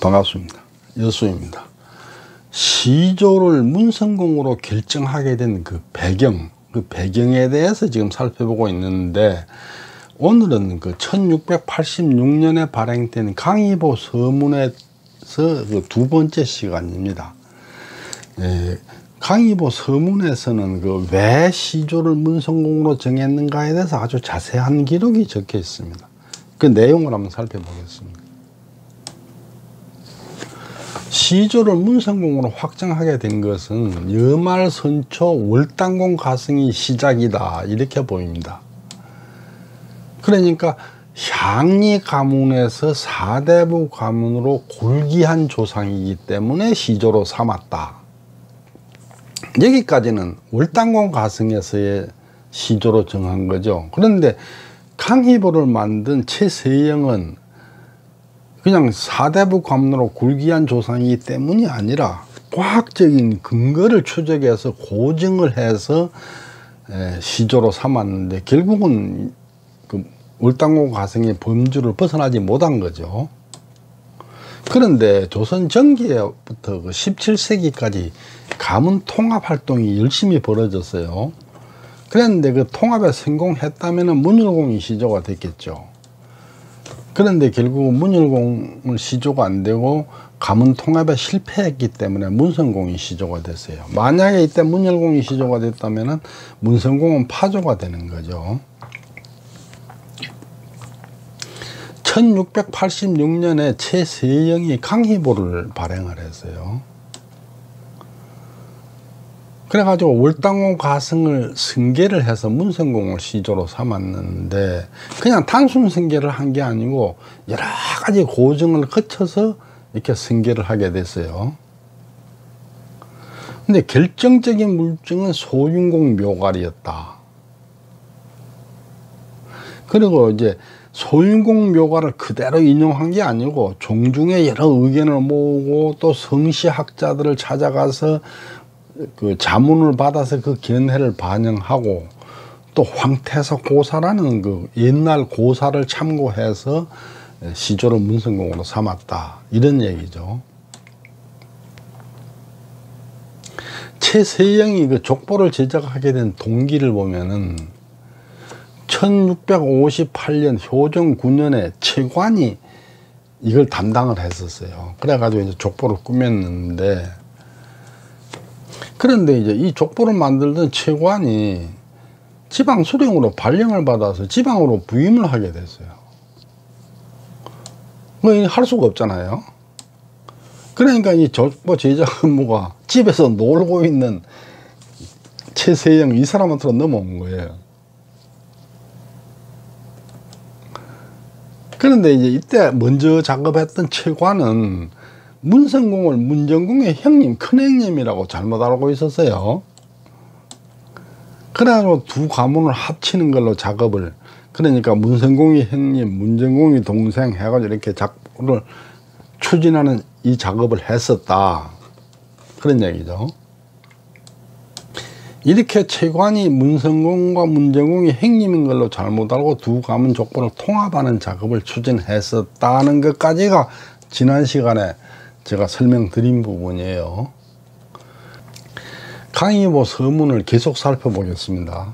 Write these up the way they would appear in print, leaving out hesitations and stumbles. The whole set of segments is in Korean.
반갑습니다. 여수입니다. 시조를 문성공으로 결정하게 된 그 배경에 대해서 지금 살펴보고 있는데, 오늘은 그 1686년에 발행된 강의보 서문에서 그 두 번째 시간입니다. 강의보 서문에서는 그 왜 시조를 문성공으로 정했는가에 대해서 아주 자세한 기록이 적혀 있습니다. 그 내용을 한번 살펴보겠습니다. 시조를 문성공으로 확정하게 된 것은 여말선초 월당공 가승이 시작이다, 이렇게 보입니다. 그러니까 향리 가문에서 사대부 가문으로 골기한 조상이기 때문에 시조로 삼았다. 여기까지는 월당공 가승에서의 시조로 정한 거죠. 그런데 강희보를 만든 최세영은 그냥 사대부 가문으로 골기한 조상이기 때문이 아니라 과학적인 근거를 추적해서 고증을 해서 시조로 삼았는데, 결국은 그 월당공 가승의 범주를 벗어나지 못한 거죠. 그런데 조선 전기부터 그 17세기까지 가문 통합 활동이 열심히 벌어졌어요. 그런데 그 통합에 성공했다면 문열공이 시조가 됐겠죠. 그런데 결국 문열공은 시조가 안 되고 가문 통합에 실패했기 때문에 문성공이 시조가 됐어요. 만약에 이때 문열공이 시조가 됐다면 문성공은 파조가 되는 거죠. 1686년에 최세영이 강희보를 발행을 했어요. 그래가지고 월당공 가승을 승계를 해서 문성공을 시조로 삼았는데, 그냥 단순 승계를 한 게 아니고 여러 가지 고증을 거쳐서 이렇게 승계를 하게 됐어요. 근데 결정적인 물증은 소윤공 묘갈이었다. 그리고 이제 소윤공 묘갈을 그대로 인용한 게 아니고 종중에 여러 의견을 모으고 또 성시학자들을 찾아가서 그 자문을 받아서 그 견해를 반영하고, 또 황태석 고사라는 그 옛날 고사를 참고해서 시조를 문성공으로 삼았다, 이런 얘기죠. 최세영이 그 족보를 제작하게 된 동기를 보면은 1658년 효정 9년에 최관이 이걸 담당을 했었어요. 그래가지고 이제 족보를 꾸몄는데, 그런데 이제 이 족보를 만들던 최관이 지방 수령으로 발령을 받아서 지방으로 부임을 하게 됐어요. 할 수가 없잖아요. 그러니까 이 족보 제작 업무가 집에서 놀고 있는 최세영 이 사람한테로 넘어온 거예요. 그런데 이제 이때 먼저 작업했던 최관은 문성공을 문정공의 형님, 큰형님이라고 잘못 알고 있었어요. 그래가지고 두 가문을 합치는 걸로 작업을, 그러니까 문성공이 형님, 문정공이 동생 해가지고 이렇게 작업을 추진하는 이 작업을 했었다, 그런 얘기죠. 이렇게 최관이 문성공과 문정공이 형님인 걸로 잘못 알고 두 가문 족보를 통합하는 작업을 추진했었다는 것까지가 지난 시간에 제가 설명드린 부분이에요. 강의보 서문을 계속 살펴보겠습니다.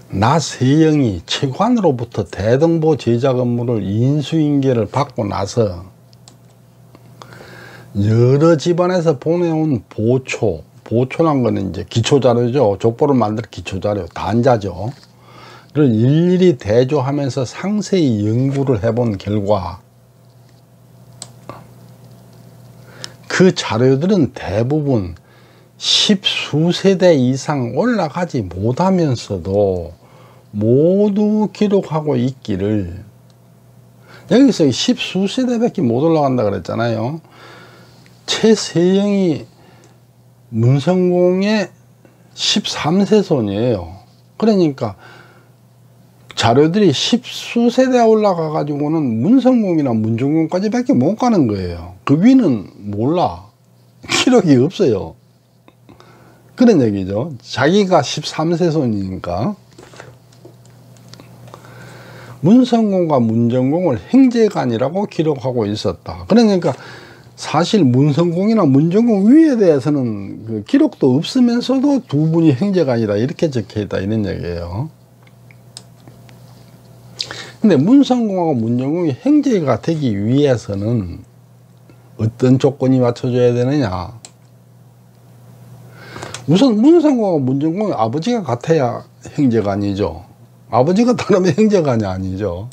나세영이 최관으로부터 대등보 제작 업무를 인수인계를 받고 나서 여러 집안에서 보내온 보초란 거는 이제 기초자료죠. 족보를 만들 기초자료, 단자죠. 를 일일이 대조하면서 상세히 연구를 해본 결과, 그 자료들은 대부분 10수세대 이상 올라가지 못하면서도 모두 기록하고 있기를, 여기서 10수세대밖에 못 올라간다 그랬잖아요. 최세영이 문성공의 13세손이에요. 그러니까 자료들이 10수세대 올라가 가지고는 문성공이나 문정공까지 밖에 못 가는 거예요. 그 위는 몰라. 기록이 없어요. 그런 얘기죠. 자기가 13세손이니까. 문성공과 문정공을 행제간이라고 기록하고 있었다. 그러니까 사실 문성공이나 문정공 위에 대해서는 그 기록도 없으면서도 두 분이 행제간이다 이렇게 적혀있다 이런 얘기예요. 근데 문성공하고 문정공이 행제가 되기 위해서는 어떤 조건이 맞춰줘야 되느냐. 우선 문성공하고 문정공이 아버지가 같아야 행제간이죠. 아버지가 다르면 행제간이 아니죠.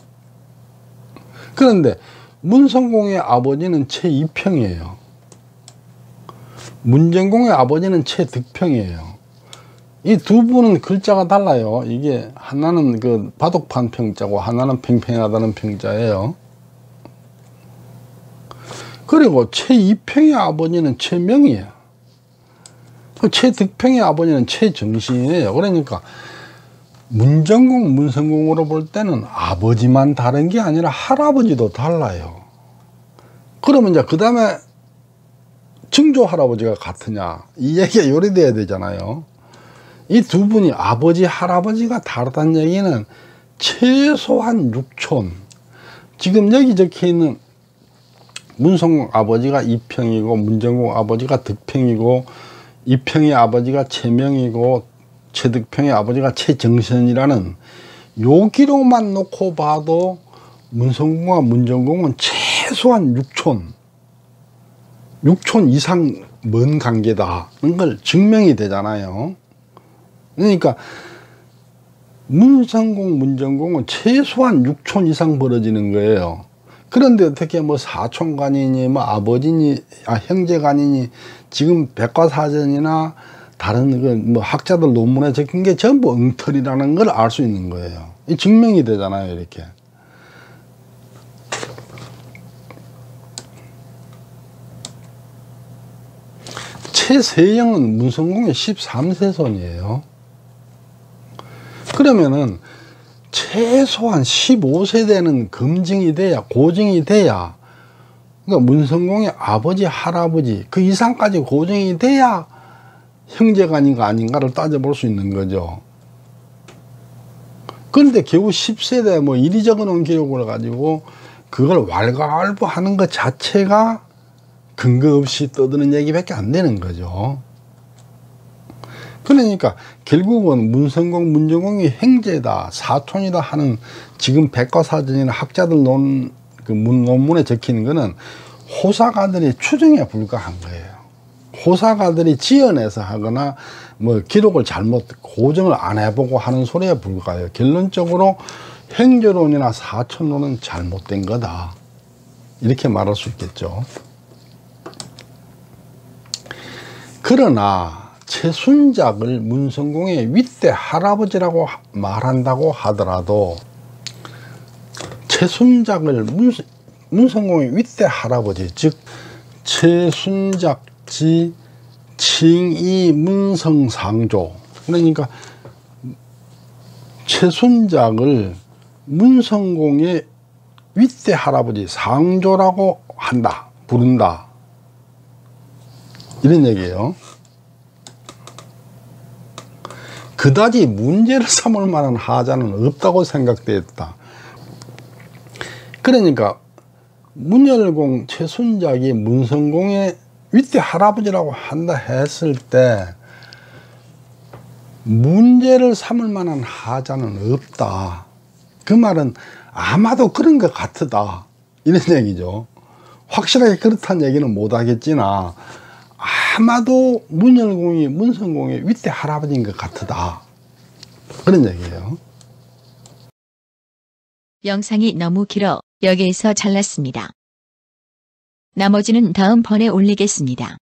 그런데 문성공의 아버지는 최이평이에요. 문정공의 아버지는 최득평이에요. 이 두 분은 글자가 달라요. 이게 하나는 그 바둑판 평자고 하나는 팽팽하다는 평자예요. 그리고 최이평의 아버지는 최명이에요. 최득평의 아버지는 최정신이에요. 그러니까 문정공, 문성공으로 볼 때는 아버지만 다른 게 아니라 할아버지도 달라요. 그러면 이제 그 다음에 증조 할아버지가 같으냐 이 얘기가 요리돼야 되잖아요. 이 두 분이 아버지 할아버지가 다르다는 얘기는 최소한 6촌. 지금 여기 적혀있는 문성공 아버지가 이평이고 문정공 아버지가 득평이고 이평의 아버지가 최명이고 최득평의 아버지가 최정선이라는 요 기록만 놓고 봐도 문성공과 문정공은 최소한 6촌 이상 먼 관계다는 걸 증명이 되잖아요. 그러니까 문성공, 문정공은 최소한 6촌 이상 벌어지는 거예요. 그런데 어떻게 뭐 사촌간이니 뭐 아버지니 형제간이니 지금 백과사전이나 다른 그 뭐 학자들 논문에 적힌 게 전부 엉터리라는 걸 알 수 있는 거예요. 이 증명이 되잖아요, 이렇게. 최세영은 문성공의 13세손이에요. 그러면은 최소한 15세대는 검증이 돼야, 고증이 돼야, 그러니까 문성공의 아버지, 할아버지 그 이상까지 고증이 돼야 형제간인가 아닌가를 따져볼 수 있는 거죠. 그런데 겨우 10세대 뭐 이리 적어놓은 기록을 가지고 그걸 왈가왈부하는 것 자체가 근거 없이 떠드는 얘기밖에 안 되는 거죠. 그러니까 결국은 문성공, 문정공이 행제다, 사촌이다 하는 지금 백과사전이나 학자들 논문에 적히는 거는 호사가들의 추정에 불과한 거예요. 호사가들이 지어내서 하거나 뭐 기록을 잘못 고정을 안 해보고 하는 소리에 불과해요. 결론적으로 행제론이나 사촌론은 잘못된 거다. 이렇게 말할 수 있겠죠. 그러나 최순작을 문성공의 윗대 할아버지라고 말한다고 하더라도 최순작을 문성공의 윗대 할아버지, 즉 최순작지 칭이 문성상조, 그러니까 최순작을 문성공의 윗대 할아버지 상조라고 한다, 부른다, 이런 얘기예요. 그다지 문제를 삼을 만한 하자는 없다고 생각되었다. 그러니까 문열공 최순작이 문성공의 윗대 할아버지라고 한다 했을 때 문제를 삼을 만한 하자는 없다. 그 말은 아마도 그런 것 같다, 이런 얘기죠. 확실하게 그렇다는 얘기는 못하겠지나 아마도 문열공이 문성공의 윗대 할아버지인 것 같다, 그런 얘기예요. 영상이 너무 길어 여기에서 잘랐습니다. 나머지는 다음번에 올리겠습니다.